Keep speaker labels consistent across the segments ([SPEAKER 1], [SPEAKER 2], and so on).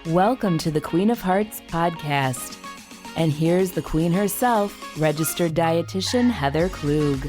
[SPEAKER 1] Welcome to the Queen of Hearts podcast. And here's the queen herself, registered dietitian Heather Klug.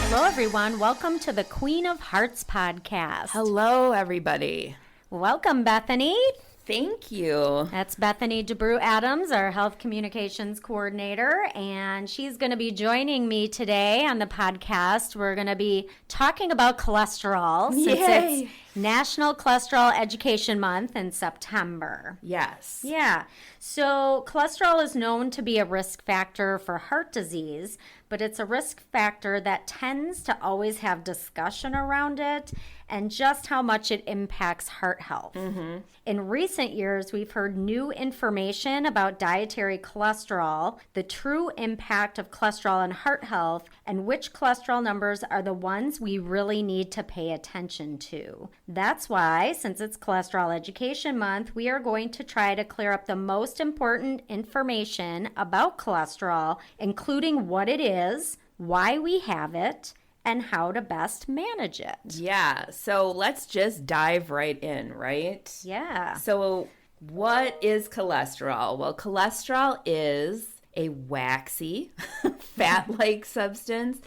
[SPEAKER 2] Hello, everyone. Welcome to the Queen of Hearts podcast.
[SPEAKER 1] Hello, everybody.
[SPEAKER 2] Welcome, Bethany.
[SPEAKER 1] Thank you.
[SPEAKER 2] That's Bethany DeBrew Adams, our health communications coordinator, and she's going to be joining me today on the podcast. We're going to be talking about cholesterol since it's National Cholesterol Education Month in September.
[SPEAKER 1] Yes.
[SPEAKER 2] Yeah. So cholesterol is known to be a risk factor for heart disease, but it's a risk factor that tends to always have discussion around it and just how much it impacts heart health. Mm-hmm. In recent years, we've heard new information about dietary cholesterol, the true impact of cholesterol on heart health, and which cholesterol numbers are the ones we really need to pay attention to. That's why, since it's Cholesterol Education Month, we are going to try to clear up the most important information about cholesterol, including what it is, why we have it, and how to best manage it.
[SPEAKER 1] Yeah, so let's just dive right in, right?
[SPEAKER 2] Yeah.
[SPEAKER 1] So what is cholesterol? Well, cholesterol is a waxy, fat-like substance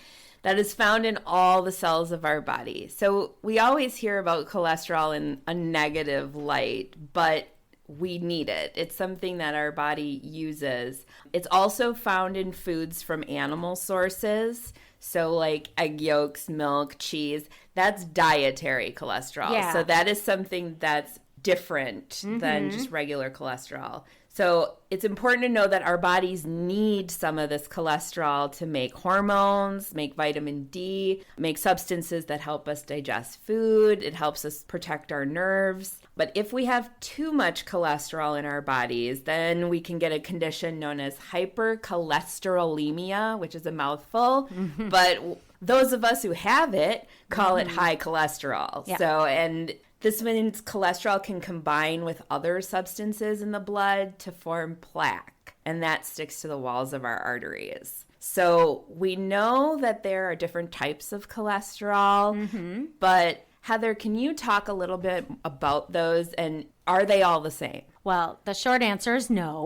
[SPEAKER 1] that is found in all the cells of our body. So we always hear about cholesterol in a negative light, but we need it. It's something that our body uses. It's also found in foods from animal sources. So like egg yolks, milk, cheese, that's dietary cholesterol.
[SPEAKER 2] Yeah.
[SPEAKER 1] So that is something that's different than just regular cholesterol. So it's important to know that our bodies need some of this cholesterol to make hormones, make vitamin D, make substances that help us digest food. It helps us protect our nerves. But if we have too much cholesterol in our bodies, then we can get a condition known as hypercholesterolemia, which is a mouthful. But those of us who have it call it high cholesterol.
[SPEAKER 2] Yeah.
[SPEAKER 1] And this means cholesterol can combine with other substances in the blood to form plaque, and that sticks to the walls of our arteries. So we know that there are different types of cholesterol, but Heather, can you talk a little bit about those, and are they all the same?
[SPEAKER 2] Well, the short answer is no.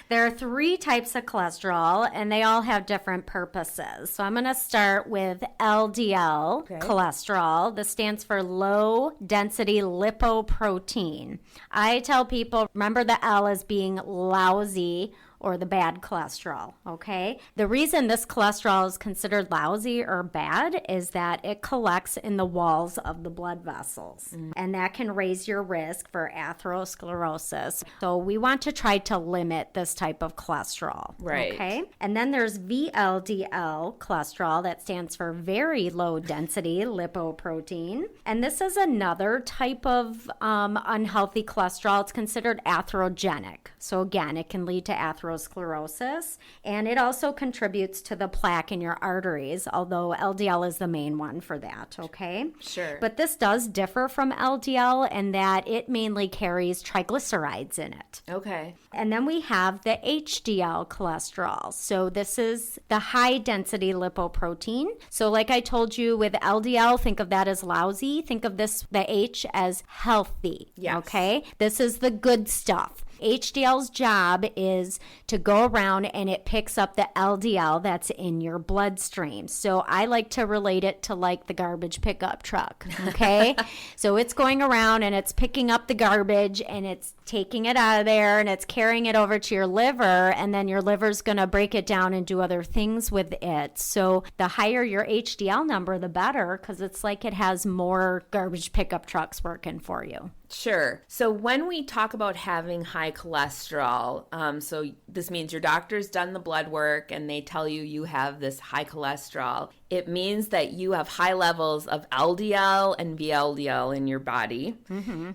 [SPEAKER 2] There are 3 types of cholesterol, and they all have different purposes. So I'm going to start with LDL cholesterol. This stands for low density lipoprotein. I tell people, remember the L as being lousy or the bad cholesterol, okay? The reason this cholesterol is considered lousy or bad is that it collects in the walls of the blood vessels, and that can raise your risk for atherosclerosis. So we want to try to limit this type of cholesterol,
[SPEAKER 1] right?
[SPEAKER 2] Okay? And then there's VLDL cholesterol, that stands for very low density lipoprotein, and this is another type of unhealthy cholesterol. It's considered atherogenic. So again, it can lead to atherosclerosis, and it also contributes to the plaque in your arteries, although LDL is the main one for that, okay?
[SPEAKER 1] Sure.
[SPEAKER 2] But this does differ from LDL in that it mainly carries triglycerides in it.
[SPEAKER 1] Okay.
[SPEAKER 2] And then we have the HDL cholesterol. So this is the high density lipoprotein. So like I told you with LDL, think of that as lousy. Think of this, the H, as healthy.
[SPEAKER 1] Yes.
[SPEAKER 2] Okay? This is the good stuff. HDL's job is to go around and it picks up the LDL that's in your bloodstream. So I like to relate it to like the garbage pickup truck, okay? So it's going around and it's picking up the garbage and it's taking it out of there and it's carrying it over to your liver, and then your liver's going to break it down and do other things with it. So the higher your HDL number, the better, because it's like it has more garbage pickup trucks working for you.
[SPEAKER 1] Sure. So when we talk about having high cholesterol, so this means your doctor's done the blood work and they tell you you have this high cholesterol. It means that you have high levels of LDL and VLDL in your body.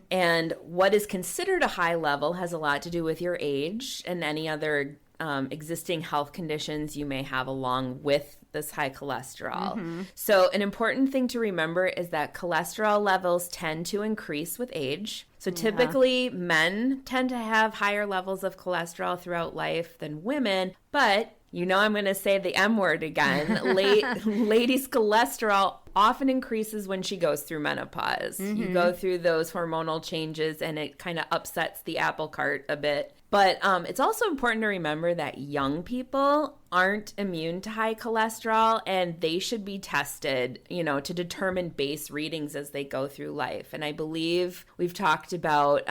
[SPEAKER 1] And what is considered a high level has a lot to do with your age and any other existing health conditions you may have along with this high cholesterol. So an important thing to remember is that cholesterol levels tend to increase with age. So typically men tend to have higher levels of cholesterol throughout life than women, but You know I'm going to say the M word again. Ladies' cholesterol often increases when she goes through menopause. You go through those hormonal changes and it kind of upsets the apple cart a bit. But it's also important to remember that young people aren't immune to high cholesterol, and they should be tested, to determine base readings as they go through life. And I believe we've talked about,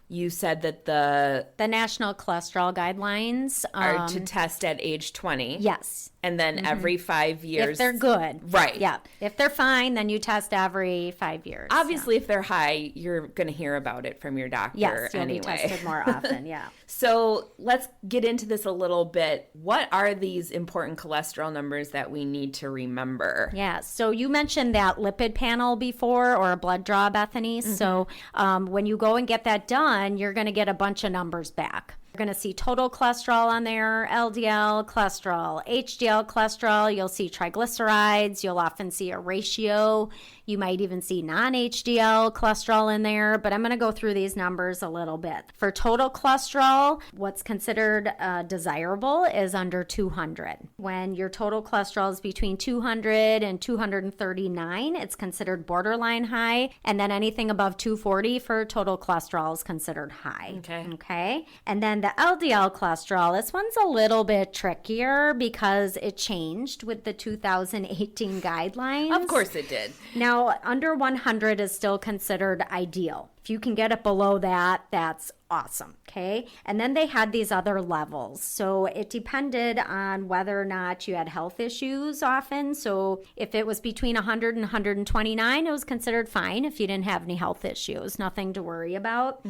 [SPEAKER 1] you said that the
[SPEAKER 2] National Cholesterol Guidelines
[SPEAKER 1] are to test at age 20.
[SPEAKER 2] Yes.
[SPEAKER 1] And then every 5 years.
[SPEAKER 2] If they're good.
[SPEAKER 1] Right.
[SPEAKER 2] Yeah. If they're fine, then you test every 5 years.
[SPEAKER 1] Obviously, if they're high, you're going to hear about it from your doctor
[SPEAKER 2] you'll be tested more often, yeah.
[SPEAKER 1] So let's get into this a little bit. What are these important cholesterol numbers that we need to remember?
[SPEAKER 2] Yeah, so you mentioned that lipid panel before, or a blood draw, Bethany. So when you go and get that done, you're going to get a bunch of numbers back. You're going to see total cholesterol on there, LDL cholesterol, HDL cholesterol. You'll see triglycerides. You'll often see a ratio. You might even see non-HDL cholesterol in there, but I'm going to go through these numbers a little bit. For total cholesterol, what's considered desirable is under 200. When your total cholesterol is between 200 and 239, it's considered borderline high, and then anything above 240 for total cholesterol is considered high. Okay. And then the LDL cholesterol, this one's a little bit trickier because it changed with the 2018 guidelines.
[SPEAKER 1] Of course it did.
[SPEAKER 2] Now, under 100 is still considered ideal. If you can get it below that, that's awesome, okay? And then they had these other levels. So it depended on whether or not you had health issues often. So if it was between 100 and 129, it was considered fine if you didn't have any health issues, nothing to worry about.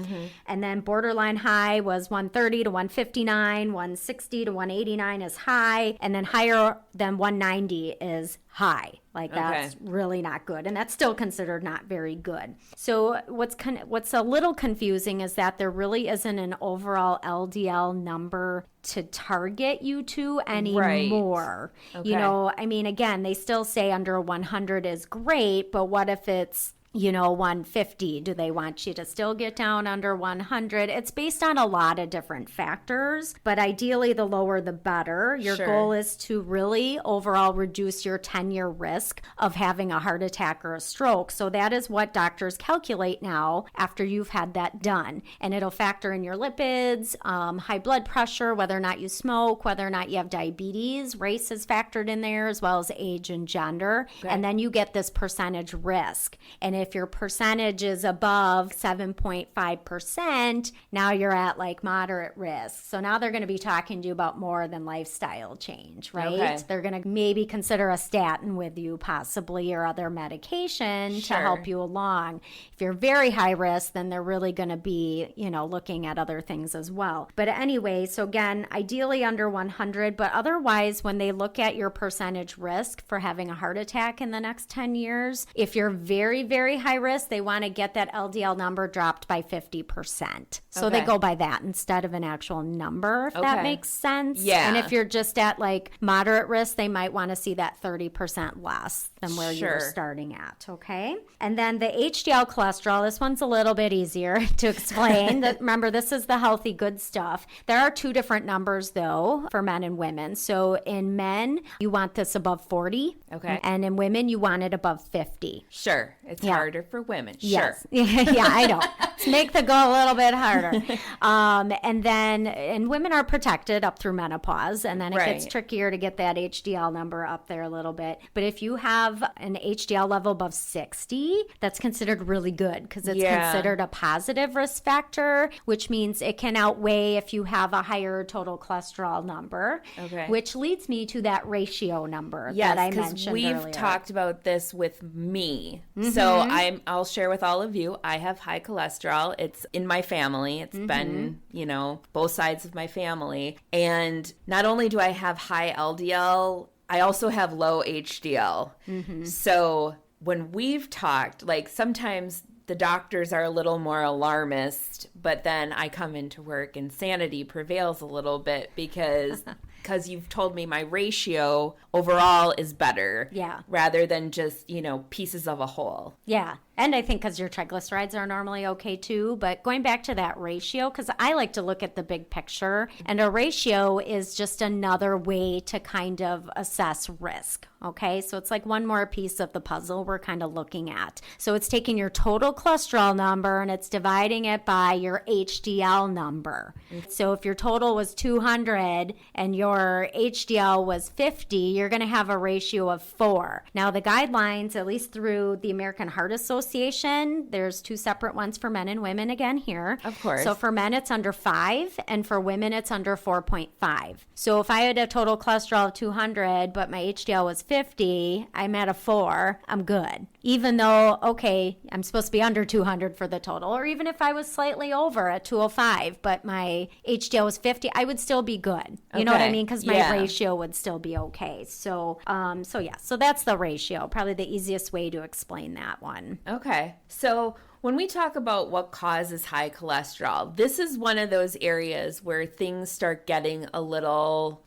[SPEAKER 2] And then borderline high was 130 to 159, 160 to 189 is high, and then higher than 190 is high. That's really not good, and that's still considered not very good. So what's a little confusing is that there really isn't an overall LDL number to target you to anymore.
[SPEAKER 1] Right.
[SPEAKER 2] Again, they still say under 100 is great, but what if it's 150? Do they want you to still get down under 100? It's based on a lot of different factors, but ideally the lower the better. Your goal is to really overall reduce your 10-year risk of having a heart attack or a stroke. So that is what doctors calculate now after you've had that done. And it'll factor in your lipids, high blood pressure, whether or not you smoke, whether or not you have diabetes. Race is factored in there, as well as age and gender. Okay. And then you get this percentage risk. And if your percentage is above 7.5%, now you're at moderate risk. So now they're going to be talking to you about more than lifestyle change, right? Okay. They're going to maybe consider a statin with you possibly, or other medication to help you along. If you're very high risk, then they're really going to be, looking at other things as well. But anyway, so again, ideally under 100, but otherwise when they look at your percentage risk for having a heart attack in the next 10 years, if you're very, very high risk, they want to get that LDL number dropped by 50%. So they go by that instead of an actual number, if that makes sense. Yeah. And if you're just at moderate risk, they might want to see that 30% less than where you were starting at. Okay. And then the HDL cholesterol, this one's a little bit easier to explain. Remember, this is the healthy, good stuff. There are two different numbers though for men and women. So in men, you want this above 40. Okay. And in women, you want it above 50.
[SPEAKER 1] Sure. It's harder for women.
[SPEAKER 2] Yes. Sure. Yeah, I know. Let's make the goal a little bit harder. And women are protected up through menopause, and then it gets trickier to get that HDL number up there a little bit. But if you have an HDL level above 60, that's considered really good because it's considered a positive risk factor, which means it can outweigh if you have a higher total cholesterol number, which leads me to that ratio number that I mentioned earlier.
[SPEAKER 1] We've talked about this with me. So I'll share with all of you, I have high cholesterol. It's in my family. It's been, both sides of my family. And not only do I have high LDL, I also have low HDL. So when we've talked, sometimes the doctors are a little more alarmist, but then I come into work and sanity prevails a little bit because because you've told me my ratio overall is better.
[SPEAKER 2] Yeah.
[SPEAKER 1] Rather than just, pieces of a whole.
[SPEAKER 2] Yeah. And I think because your triglycerides are normally okay too. But going back to that ratio, because I like to look at the big picture, and a ratio is just another way to kind of assess risk. Okay. So it's like one more piece of the puzzle we're kind of looking at. So it's taking your total cholesterol number and it's dividing it by your HDL number. So if your total was 200 and your HDL was 50, you're going to have a ratio of 4. Now, the guidelines, at least through the American Heart Association, there's 2 separate ones for men and women again here.
[SPEAKER 1] Of course.
[SPEAKER 2] So for men, it's under 5, and for women, it's under 4.5. So if I had a total cholesterol of 200, but my HDL was 50, I'm at a 4, I'm good. Even though, okay, I'm supposed to be under 200 for the total, or even if I was slightly over at 205, but my HDL was 50, I would still be good. You know what I mean? Because my ratio would still be okay. So that's the ratio. Probably the easiest way to explain that one.
[SPEAKER 1] Okay. So when we talk about what causes high cholesterol, this is one of those areas where things start getting a little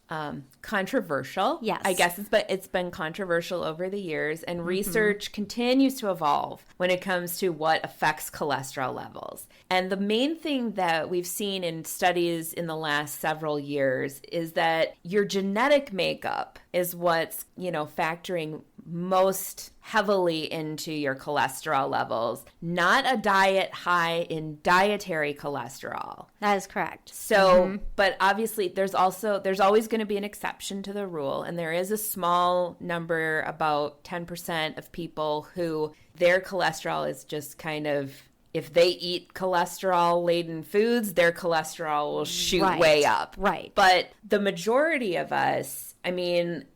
[SPEAKER 1] controversial.
[SPEAKER 2] Yes.
[SPEAKER 1] I guess it's been controversial over the years, and research continues to evolve when it comes to what affects cholesterol levels. And the main thing that we've seen in studies in the last several years is that your genetic makeup is what's, factoring most heavily into your cholesterol levels, not a diet high in dietary cholesterol.
[SPEAKER 2] That is correct.
[SPEAKER 1] So, but obviously there's always going to be an exception to the rule. And there is a small number, about 10% of people who their cholesterol is just kind of, if they eat cholesterol-laden foods, their cholesterol will shoot way up.
[SPEAKER 2] Right.
[SPEAKER 1] But the majority of us,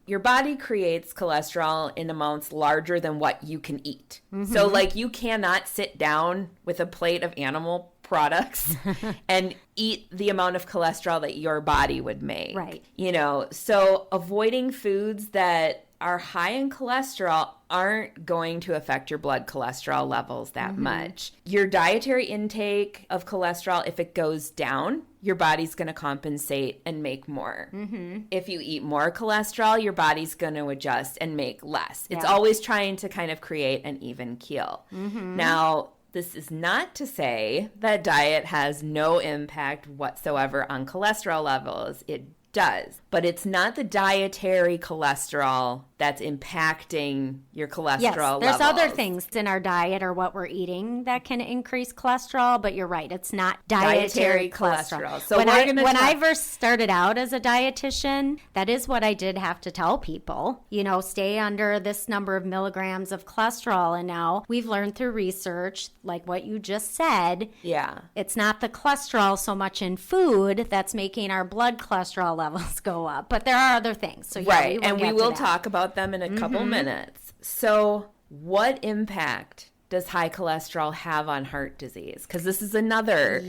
[SPEAKER 1] your body creates cholesterol in amounts larger than what you can eat. So, you cannot sit down with a plate of animal products and eat the amount of cholesterol that your body would make.
[SPEAKER 2] Right.
[SPEAKER 1] So avoiding foods that are high in cholesterol aren't going to affect your blood cholesterol levels that much. Your dietary intake of cholesterol, if it goes down, your body's going to compensate and make more. If you eat more cholesterol, your body's going to adjust and make less. It's always trying to kind of create an even keel. Now, this is not to say that diet has no impact whatsoever on cholesterol levels. It does, but it's not the dietary cholesterol that's impacting your cholesterol levels.
[SPEAKER 2] There's other things in our diet or what we're eating that can increase cholesterol, but you're right, it's not dietary cholesterol.
[SPEAKER 1] So when
[SPEAKER 2] I first started out as a dietitian, that is what I did have to tell people, stay under this number of milligrams of cholesterol. And now we've learned through research, like what you just said, it's not the cholesterol so much in food that's making our blood cholesterol levels go up, but there are other things. So
[SPEAKER 1] we will talk about them in a couple minutes. So what impact does high cholesterol have on heart disease? Because this is another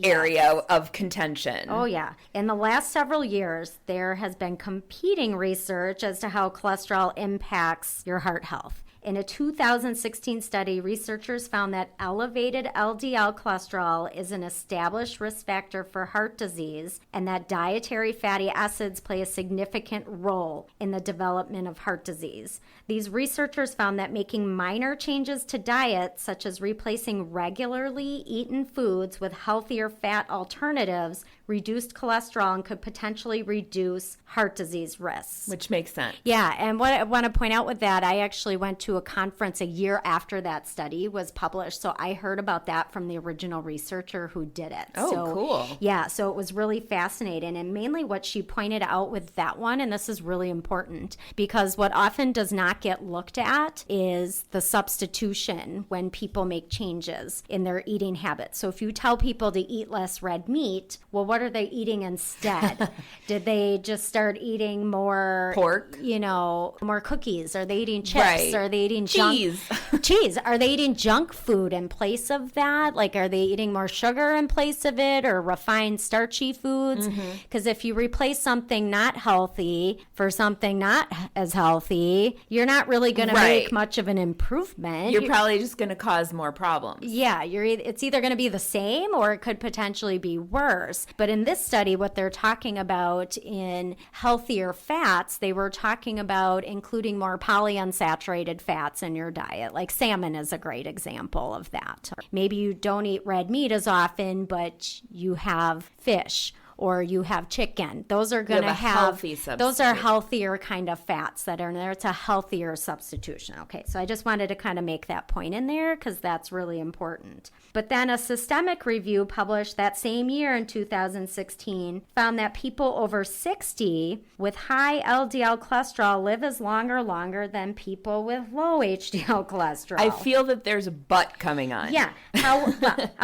[SPEAKER 1] area of contention.
[SPEAKER 2] Oh, yeah. In the last several years, there has been competing research as to how cholesterol impacts your heart health. In a 2016 study, researchers found that elevated LDL cholesterol is an established risk factor for heart disease, and that dietary fatty acids play a significant role in the development of heart disease. These researchers found that making minor changes to diet, such as replacing regularly eaten foods with healthier fat alternatives, reduced cholesterol and could potentially reduce heart disease risks.
[SPEAKER 1] Which makes sense.
[SPEAKER 2] Yeah, and what I want to point out with that, I actually went to a conference a year after that study was published, so I heard about that from the original researcher who did it.
[SPEAKER 1] Oh, cool.
[SPEAKER 2] Yeah, so it was really fascinating, and mainly what she pointed out with that one, and this is really important, because what often does not get looked at is the substitution when people make changes in their eating habits. So if you tell people to eat less red meat, well, what are they eating instead? Did they just start eating more
[SPEAKER 1] pork?
[SPEAKER 2] More cookies? Are they eating chips? Are they eating
[SPEAKER 1] cheese?
[SPEAKER 2] cheese. Are they eating junk food in place of that? Like, are they eating more sugar in place of it, or refined starchy foods? Because if you replace something not healthy for something not as healthy, you're not really going to make much of an improvement.
[SPEAKER 1] You're probably just going to cause more problems.
[SPEAKER 2] Yeah, it's either going to be the same or it could potentially be worse. But in this study, what they're talking about in healthier fats, they were talking about including more polyunsaturated fats in your diet. Like salmon is a great example of that. Maybe you don't eat red meat as often, but you have fish or you have chicken. Those are going to have, those are healthier kind of fats that are in there. It's a healthier substitution. Okay, so I just wanted to kind of make that point in there because that's really important. But then a systemic review published that same year in 2016 found that people over 60 with high LDL cholesterol live as longer than people with low HDL cholesterol.
[SPEAKER 1] I feel that there's a but coming on.
[SPEAKER 2] Yeah. How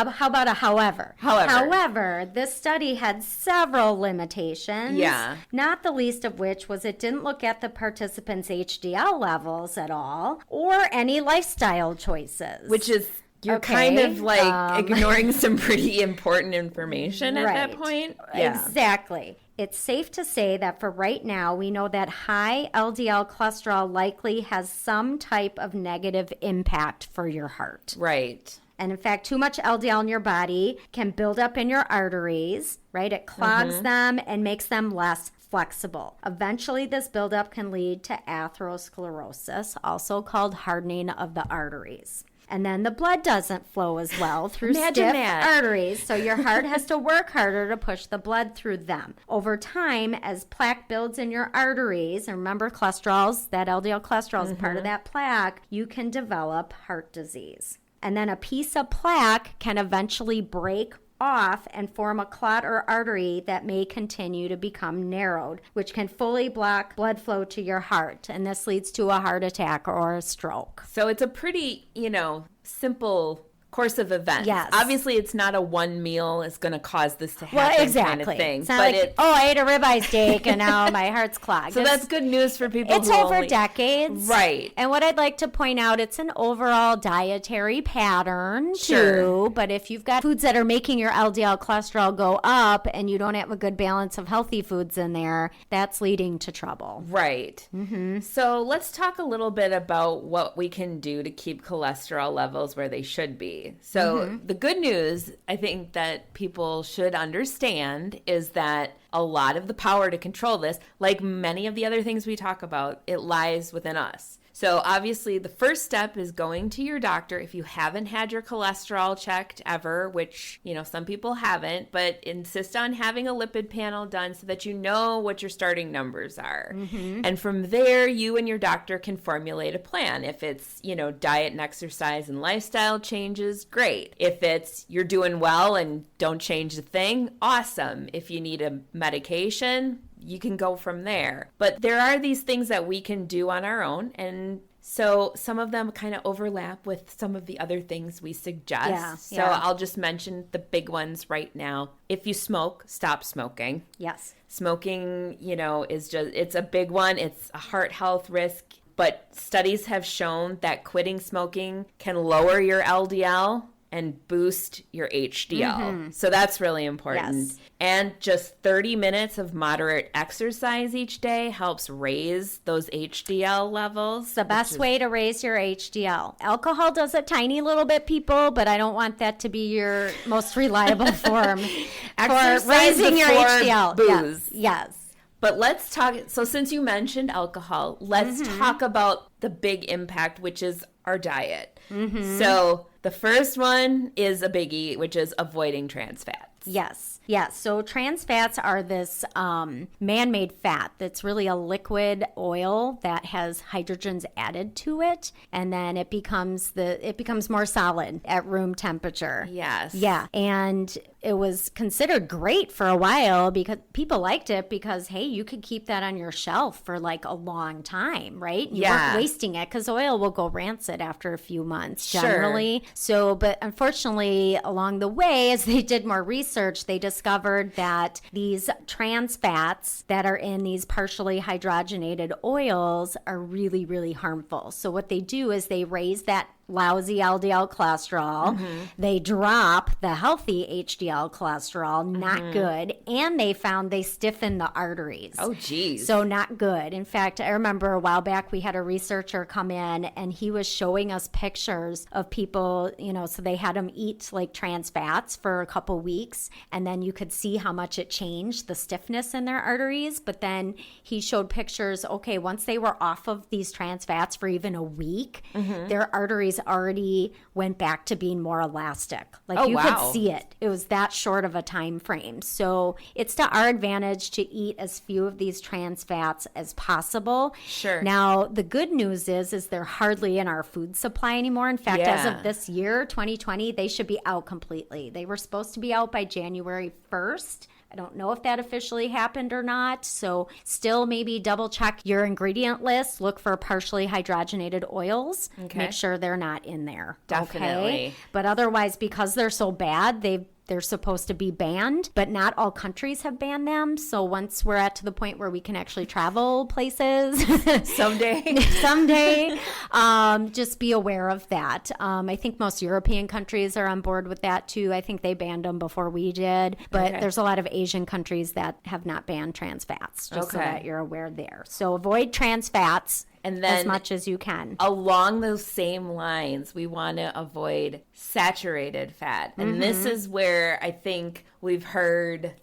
[SPEAKER 2] about a however? However, this study had several limitations.
[SPEAKER 1] Yeah.
[SPEAKER 2] Not the least of which was it didn't look at the participants' HDL levels at all or any lifestyle choices.
[SPEAKER 1] Which is, you're kind of like ignoring some pretty important information at that point.
[SPEAKER 2] Yeah. Exactly. It's safe to say that for right now, we know that high LDL cholesterol likely has some type of negative impact for your heart.
[SPEAKER 1] Right.
[SPEAKER 2] And in fact, too much LDL in your body can build up in your arteries, right? It clogs them and makes them less flexible. Eventually, this buildup can lead to atherosclerosis, also called hardening of the arteries. And then the blood doesn't flow as well through stiff arteries, so your heart has to work harder to push the blood through them. Over time, as plaque builds in your arteries, and remember cholesterol's, that LDL cholesterol is part of that plaque, you can develop heart disease. And then a piece of plaque can eventually break off and form a clot or artery that may continue to become narrowed, which can fully block blood flow to your heart. And this leads to a heart attack or a stroke.
[SPEAKER 1] So it's a pretty, simple course of events.
[SPEAKER 2] Yes.
[SPEAKER 1] Obviously, it's not a one meal is going to cause this to happen kind of thing.
[SPEAKER 2] It's not like, I ate a ribeye steak and now my heart's clogged.
[SPEAKER 1] So that's good news for people
[SPEAKER 2] It's over decades.
[SPEAKER 1] Right.
[SPEAKER 2] And what I'd like to point out, it's an overall dietary pattern too. But if you've got foods that are making your LDL cholesterol go up and you don't have a good balance of healthy foods in there, that's leading to trouble.
[SPEAKER 1] Right. So let's talk a little bit about what we can do to keep cholesterol levels where they should be. So the good news, I think, that people should understand is that a lot of the power to control this, like many of the other things we talk about, it lies within us. So obviously the first step is going to your doctor if you haven't had your cholesterol checked ever, which, some people haven't, but insist on having a lipid panel done so that you know what your starting numbers are. And from there, you and your doctor can formulate a plan. If it's, diet and exercise and lifestyle changes, great. If it's you're doing well and don't change a thing, awesome. If you need a medication, you can go from there. But there are these things that we can do on our own, and so some of them kind of overlap with some of the other things we suggest. I'll just mention the big ones right now. If you smoke, stop smoking.
[SPEAKER 2] Yes.
[SPEAKER 1] Smoking, it's a big one. It's a heart health risk, but studies have shown that quitting smoking can lower your LDL and boost your HDL. So that's really important.
[SPEAKER 2] Yes.
[SPEAKER 1] And just 30 minutes of moderate exercise each day helps raise those HDL levels.
[SPEAKER 2] It's the best way to raise your HDL. Alcohol does a tiny little bit, people, but I don't want that to be your most reliable form for raising your HDL.
[SPEAKER 1] Booze.
[SPEAKER 2] Yes.
[SPEAKER 1] But let's talk, so since you mentioned alcohol, let's talk about the big impact, which is our diet. So the first one is a biggie, which is avoiding trans fats.
[SPEAKER 2] Yes. So trans fats are this man-made fat that's really a liquid oil that has hydrogens added to it, and then it becomes more solid at room temperature.
[SPEAKER 1] Yes.
[SPEAKER 2] Yeah, and it was considered great for a while because people liked it because, hey, you could keep that on your shelf for like a long time, right? You weren't wasting it because oil will go rancid after a few months generally. So, but unfortunately, along the way, as they did more research, research, they discovered that these trans fats that are in these partially hydrogenated oils are really, really harmful. So what they do is they raise that lousy LDL cholesterol. They drop the healthy HDL cholesterol, not good. And they found they stiffen the arteries.
[SPEAKER 1] Oh, geez.
[SPEAKER 2] So not good. In fact, I remember a while back we had a researcher come in and he was showing us pictures of people, so they had them eat like trans fats for a couple weeks. And then you could see how much it changed the stiffness in their arteries. But then he showed pictures, okay, once they were off of these trans fats for even a week, their arteries already went back to being more elastic. Like you could see it. It was that short of a time frame. So it's to our advantage to eat as few of these trans fats as possible.
[SPEAKER 1] Sure.
[SPEAKER 2] Now, the good news is they're hardly in our food supply anymore. In fact, as of this year, 2020, they should be out completely. They were supposed to be out by January 1st. I don't know if that officially happened or not. So still maybe double check your ingredient list. Look for partially hydrogenated oils.
[SPEAKER 1] Okay.
[SPEAKER 2] Make sure they're not in there.
[SPEAKER 1] Definitely.
[SPEAKER 2] Okay? But otherwise, because they're so bad, they're supposed to be banned, but not all countries have banned them. So once we're to the point where we can actually travel places
[SPEAKER 1] someday,
[SPEAKER 2] just be aware of that. I think most European countries are on board with that too. I think they banned them before we did, but there's a lot of Asian countries that have not banned trans fats, just so that you're aware there. So avoid trans fats. And then as much as you can.
[SPEAKER 1] Along those same lines, we want to avoid saturated fat. And this is where I think we've heard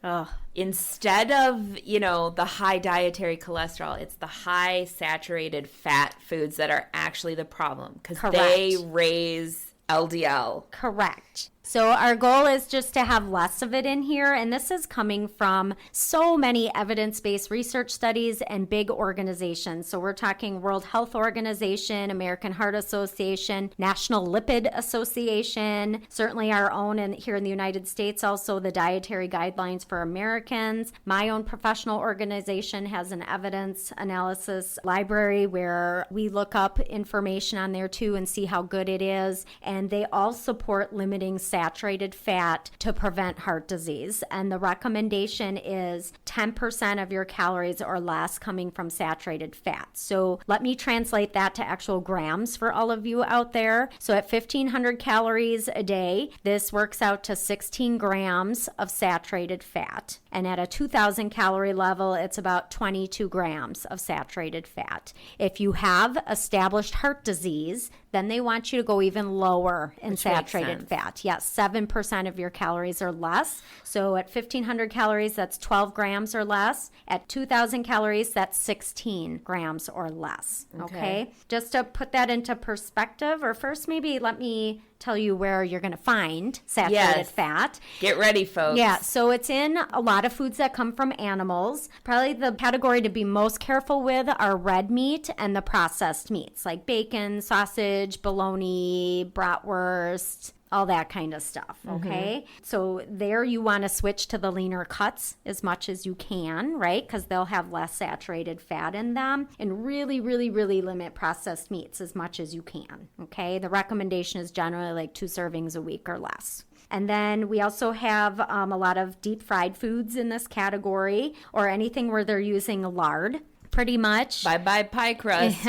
[SPEAKER 1] instead of, the high dietary cholesterol, it's the high saturated fat foods that are actually the problem because they raise LDL.
[SPEAKER 2] Correct. So our goal is just to have less of it in here. And this is coming from so many evidence-based research studies and big organizations. So we're talking World Health Organization, American Heart Association, National Lipid Association, certainly our own and here in the United States, also the Dietary Guidelines for Americans. My own professional organization has an evidence analysis library where we look up information on there too and see how good it is. And they all support limiting saturated fat to prevent heart disease. And the recommendation is 10% of your calories or less coming from saturated fat. So let me translate that to actual grams for all of you out there. So at 1,500 calories a day, this works out to 16 grams of saturated fat. And at a 2,000 calorie level, it's about 22 grams of saturated fat. If you have established heart disease, then they want you to go even lower in saturated fat. Yes, 7% of your calories or less. So at 1,500 calories, that's 12 grams or less. At 2,000 calories, that's 16 grams or less. Okay? Just to put that into perspective, or first maybe let me tell you where you're going to find saturated fat.
[SPEAKER 1] Get ready, folks.
[SPEAKER 2] Yeah, so it's in a lot of foods that come from animals. Probably the category to be most careful with are red meat and the processed meats like bacon, sausage, bologna, bratwurst, all that kind of stuff, okay? So there you want to switch to the leaner cuts as much as you can, right? Because they'll have less saturated fat in them. And really, really, really limit processed meats as much as you can, okay? The recommendation is generally like 2 servings a week or less. And then we also have a lot of deep fried foods in this category or anything where they're using lard. Pretty much.
[SPEAKER 1] Bye-bye pie crust.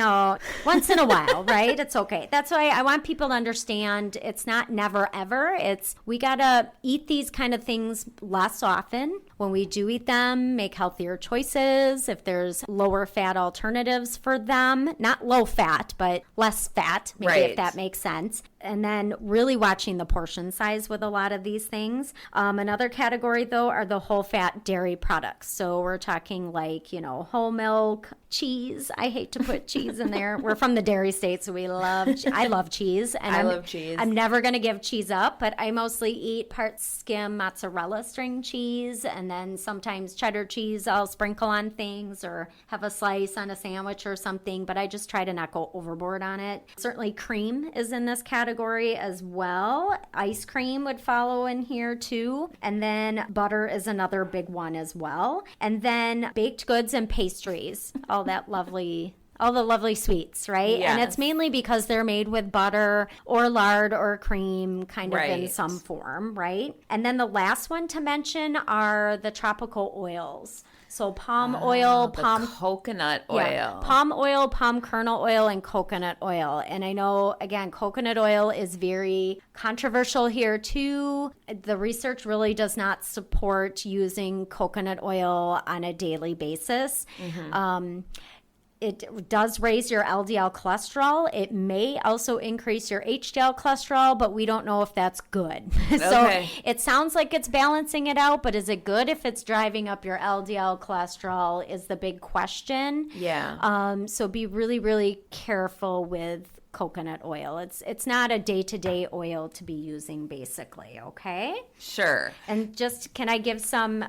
[SPEAKER 2] Once in a while, right? It's okay. That's why I want people to understand it's not never ever. It's we got to eat these kind of things less often. When we do eat them, make healthier choices. If there's lower fat alternatives for them, not low fat, but less fat, maybe if that makes sense. And then really watching the portion size with a lot of these things. Another category, though, are the whole fat dairy products. So we're talking like, whole milk, cheese. I hate to put cheese in there. We're from the dairy state, so I love cheese. And I love cheese. I'm never going to give cheese up, but I mostly eat part skim mozzarella string cheese, and then sometimes cheddar cheese I'll sprinkle on things or have a slice on a sandwich or something, but I just try to not go overboard on it. Certainly cream is in this category as well. Ice cream would follow in here too. And then butter is another big one as well. And then baked goods and pastries, all that lovely all the lovely sweets, right?
[SPEAKER 1] Yes.
[SPEAKER 2] And it's mainly because they're made with butter or lard or cream kind of in
[SPEAKER 1] Right.
[SPEAKER 2] some form, right? And then the last one to mention are the tropical oils. So palm oil,
[SPEAKER 1] The
[SPEAKER 2] palm
[SPEAKER 1] coconut oil.
[SPEAKER 2] yeah, palm oil, palm kernel oil, and coconut oil. And I know, again, coconut oil is very controversial here too. The research really does not support using coconut oil on a daily basis. It does raise your LDL cholesterol. It may also increase your HDL cholesterol, but we don't know if that's good. So
[SPEAKER 1] Okay.
[SPEAKER 2] it sounds like it's balancing it out, but is it good if it's driving up your LDL cholesterol is the big question.
[SPEAKER 1] Yeah.
[SPEAKER 2] So be really, really careful with coconut oil. It's not a day-to-day oil to be using basically, okay?
[SPEAKER 1] Sure.
[SPEAKER 2] And can I give some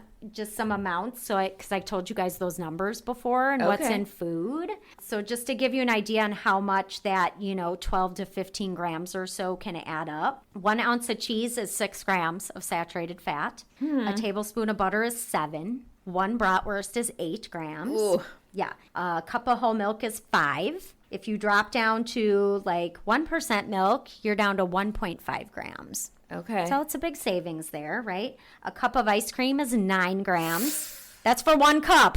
[SPEAKER 2] amounts? Because I told you guys those numbers before and what's
[SPEAKER 1] Okay.
[SPEAKER 2] in food. So just to give you an idea on how much that, 12 to 15 grams or so can add up. 1 ounce of cheese is 6 grams of saturated fat. A tablespoon of butter is 7. 1 bratwurst is 8 grams.
[SPEAKER 1] Ooh.
[SPEAKER 2] Yeah. A cup of whole milk is 5. If you drop down to like 1% milk, you're down to 1.5 grams.
[SPEAKER 1] Okay.
[SPEAKER 2] So it's a big savings there, right? A cup of ice cream is 9 grams. That's for 1 cup,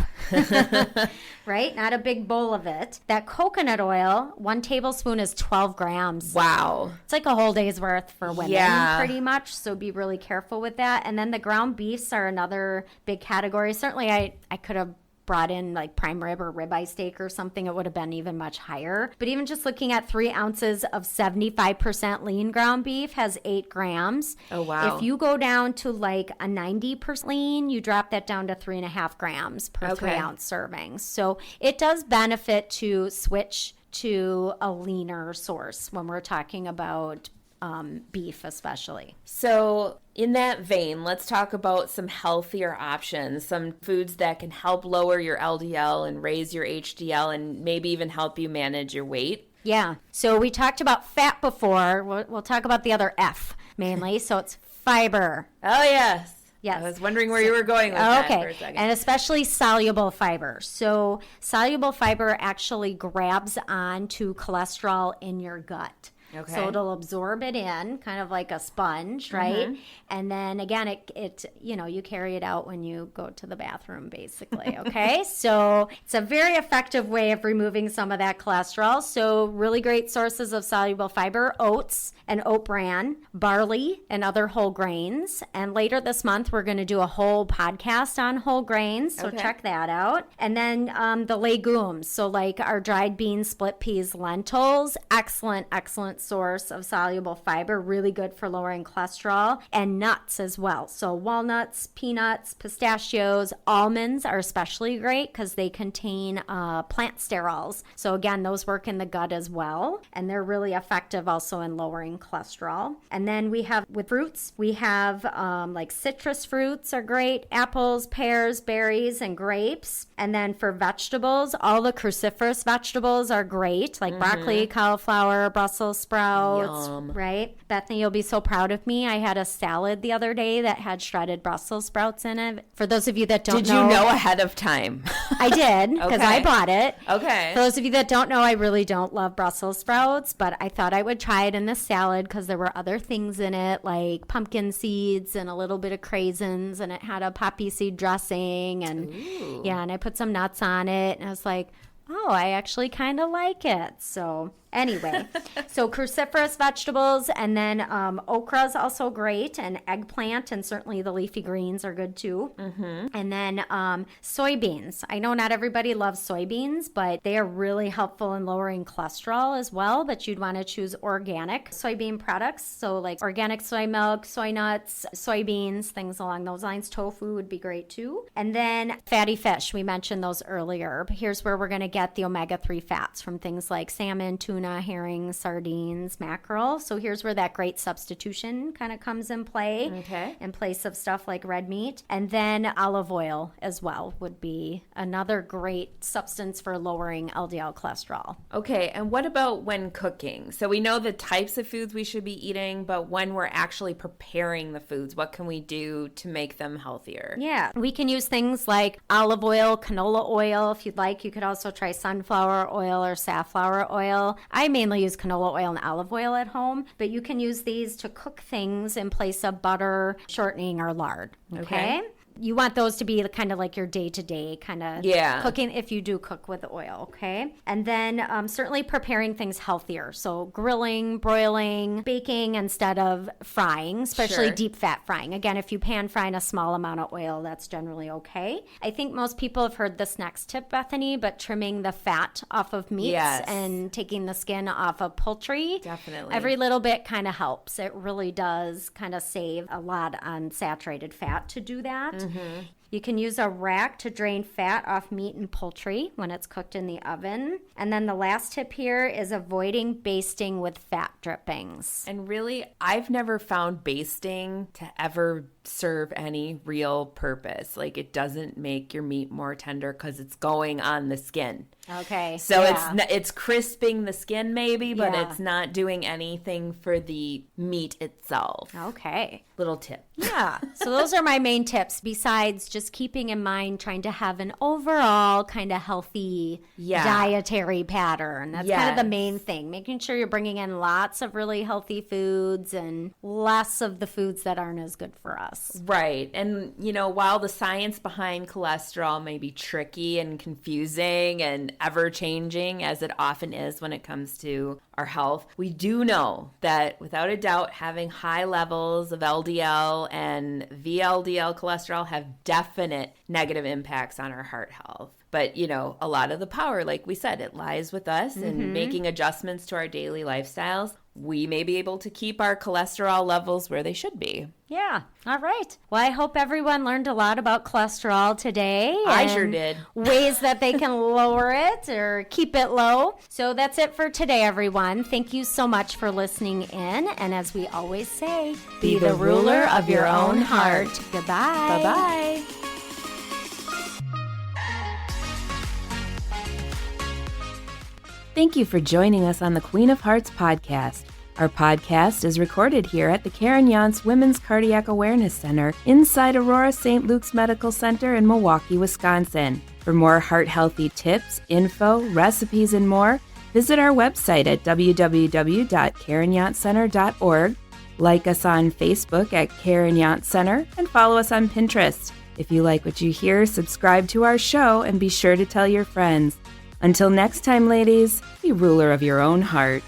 [SPEAKER 2] right? Not a big bowl of it. That coconut oil, 1 tablespoon is 12 grams.
[SPEAKER 1] Wow.
[SPEAKER 2] It's like a whole day's worth for women,
[SPEAKER 1] Yeah.
[SPEAKER 2] pretty much. So be really careful with that. And then the ground beefs are another big category. Certainly, I could have brought in like prime rib or ribeye steak or something, it would have been even much higher. But even just looking at 3 ounces of 75% lean ground beef has 8 grams.
[SPEAKER 1] Oh, wow.
[SPEAKER 2] If you go down to like a 90% lean, you drop that down to 3.5 grams per 3 ounce serving. So it does benefit to switch to a leaner source when we're talking about beef especially.
[SPEAKER 1] So, in that vein, let's talk about some healthier options, some foods that can help lower your LDL and raise your HDL and maybe even help you manage your weight.
[SPEAKER 2] Yeah. So we talked about fat before. We'll talk about the other F mainly. So it's fiber.
[SPEAKER 1] Oh, yes.
[SPEAKER 2] Yes.
[SPEAKER 1] I was wondering where you were going with that for a second.
[SPEAKER 2] And especially soluble fiber. So soluble fiber actually grabs onto cholesterol in your gut.
[SPEAKER 1] Okay.
[SPEAKER 2] So it'll absorb it in, kind of like a sponge, right? And then again, it you carry it out when you go to the bathroom, basically. Okay, so it's a very effective way of removing some of that cholesterol. So really great sources of soluble fiber: oats and oat bran, barley, and other whole grains. And later this month, we're going to do a whole podcast on whole grains. So check that out. And then the legumes, so like our dried beans, split peas, lentils, excellent source of soluble fiber, really good for lowering cholesterol, and nuts as well. So walnuts, peanuts, pistachios, almonds are especially great because they contain plant sterols. So again, those work in the gut as well, and they're really effective also in lowering cholesterol. And then we have with fruits, we have like citrus fruits are great, apples, pears, berries, and grapes. And then for vegetables, all the cruciferous vegetables are great, like broccoli, cauliflower, Brussels sprouts,
[SPEAKER 1] Yum.
[SPEAKER 2] right? Bethany, you'll be so proud of me. I had a salad the other day that had shredded Brussels sprouts in it. For those of you that don't
[SPEAKER 1] Did you know ahead of time?
[SPEAKER 2] I did, because I bought it.
[SPEAKER 1] Okay.
[SPEAKER 2] For those of you that don't know, I really don't love Brussels sprouts, but I thought I would try it in the salad because there were other things in it, like pumpkin seeds and a little bit of craisins, and it had a poppy seed dressing, and and I put some nuts on it, and I was like, oh, I actually kind of like it. So anyway, so cruciferous vegetables, and then okra is also great, and eggplant, and certainly the leafy greens are good too. And then soybeans. I know not everybody loves soybeans, but they are really helpful in lowering cholesterol as well, but you'd want to choose organic soybean products. So like organic soy milk, soy nuts, soybeans, things along those lines. Tofu would be great too. And then fatty fish. We mentioned those earlier, but here's where we're going to get the omega-3 fats from things like salmon, tuna, tuna, herring, sardines, mackerel. So here's where that great substitution kind of comes in play.
[SPEAKER 1] Okay.
[SPEAKER 2] In place of stuff like red meat. And then olive oil as well would be another great substance for lowering LDL cholesterol.
[SPEAKER 1] Okay, and what about when cooking? So we know the types of foods we should be eating, but when we're actually preparing the foods, what can we do to make them healthier?
[SPEAKER 2] Yeah, we can use things like olive oil, canola oil. If you'd like, you could also try sunflower oil or safflower oil. I mainly use canola oil and olive oil at home, but you can use these to cook things in place of butter, shortening, or lard. Okay. You want those to be kind of like your day-to-day kind of cooking if you do cook with oil, okay? And then certainly preparing things healthier. So grilling, broiling, baking instead of frying, especially deep fat frying. Again, if you pan fry in a small amount of oil, that's generally okay. I think most people have heard this next tip, Bethany, but trimming the fat off of meats and taking the skin off of poultry.
[SPEAKER 1] Definitely.
[SPEAKER 2] Every little bit kind of helps. It really does kind of save a lot on saturated fat to do that. You can use a rack to drain fat off meat and poultry when it's cooked in the oven. And then the last tip here is avoiding basting with fat drippings.
[SPEAKER 1] And really, I've never found basting to ever serve any real purpose. Like, it doesn't make your meat more tender because it's going on the skin.
[SPEAKER 2] Okay.
[SPEAKER 1] So it's crisping the skin maybe, but it's not doing anything for the meat itself.
[SPEAKER 2] Okay.
[SPEAKER 1] Little tip.
[SPEAKER 2] Yeah. So those are my main tips, besides just keeping in mind trying to have an overall kind of healthy dietary pattern. That's kind of the main thing. Making sure you're bringing in lots of really healthy foods and less of the foods that aren't as good for us.
[SPEAKER 1] Right. And, you know, while the science behind cholesterol may be tricky and confusing and ever-changing, as it often is when it comes to our health, we do know that without a doubt having high levels of LDL and VLDL cholesterol have definite negative impacts on our heart health. But, you know, a lot of the power, like we said, it lies with us and making adjustments to our daily lifestyles. We may be able to keep our cholesterol levels where they should be.
[SPEAKER 2] Yeah. All right. Well, I hope everyone learned a lot about cholesterol today.
[SPEAKER 1] I sure did.
[SPEAKER 2] Ways that they can lower it or keep it low. So that's it for today, everyone. Thank you so much for listening in. And as we always say,
[SPEAKER 1] be the ruler of your own heart.
[SPEAKER 2] Goodbye.
[SPEAKER 1] Bye-bye. Thank you for joining us on the Queen of Hearts podcast. Our podcast is recorded here at the Karen Yance Women's Cardiac Awareness Center inside Aurora St. Luke's Medical Center in Milwaukee, Wisconsin. For more heart-healthy tips, info, recipes, and more, visit our website at www.karenyancecenter.org, like us on Facebook at Karen Yance Center, and follow us on Pinterest. If you like what you hear, subscribe to our show and be sure to tell your friends. Until next time, ladies, be ruler of your own heart.